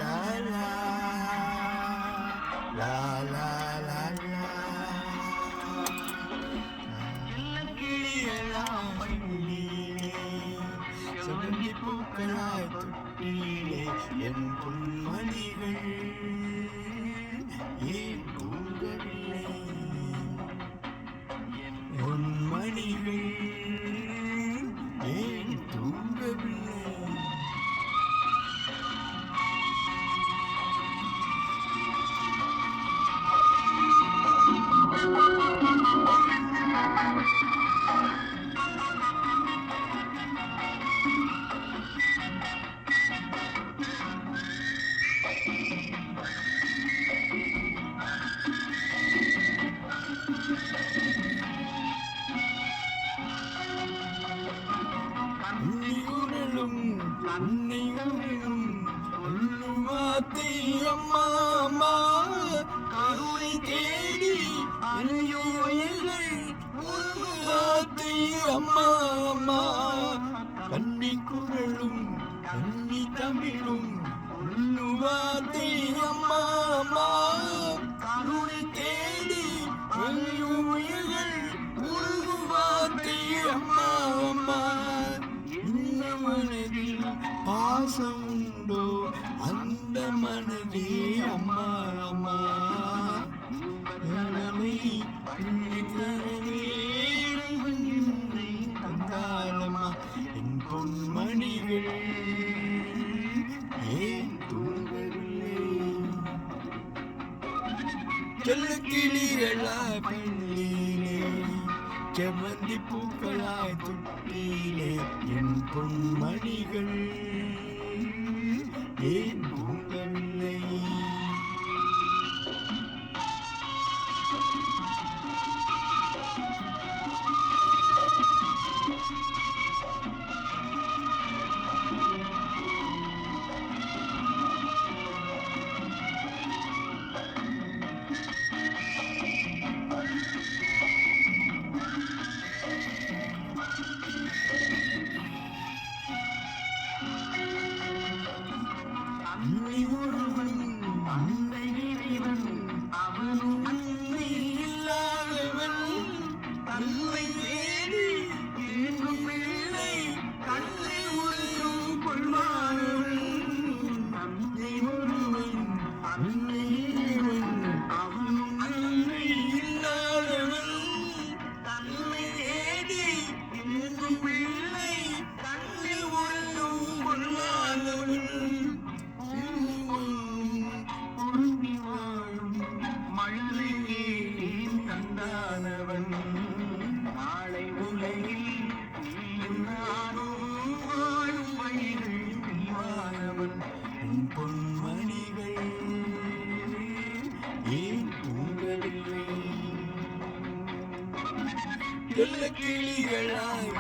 லா லா லா லா கிளியெல்லாம் மண்ணிலே சுகந்தி பூக்களாய் தொட்டிலே என் பொன்மணிகள் ஏன் தூங்கவில்லை என் மணிகள் ஏன் தூங்கவில்லை அன்னை உணரும் சொல்லும் வார்த்தை அம்மா அம்மா கருணை தேடி அலையோயல்கள் ஒரு வார்த்தை அம்மா அம்மா கண்ணி குரலும் கண்ணி தமிழும் சொல்லும் வார்த்தை அம்மா அம்மா கருணை தேடி அலையோயல்கள் ஒரு வார்த்தை அம்மா அம்மா மனதில் பாசம் உண்டோ அந்த மனதே அம்மா அம்மா தந்தாலம்மா என் பொன்மணிகள் ஏன் தூங்கவில்லை செல்லக்கிளிகளா பள்ளியிலே செவ்வந்தி பூக்களாய் தொட்டிலே என் பொன்மணிகள் ஏன் தூங்கவில்லை அன்னை ஒருவன் அன்னை இறைவன் அவனும் அன்னை இல்லாதவன் தன்னை தேடி ஏங்கும் பிள்ளை கண்ணை உருக்கும் கொள்வானவன் அன்னை ஒருவன் அன்னை இறைவன் அவனும் அன்னை இல்லாதவன் தன்னை தேடி ஏங்கும் பிள்ளை கண்ணில் உருக்கும் கொள்வானவன் தந்தானவன் நாளை உலகில் நானும் வாழும் வழிகள் தீவானவன் என் பொன்மணிகள் ஏன் தூங்கவில்லை கிளிகளாய்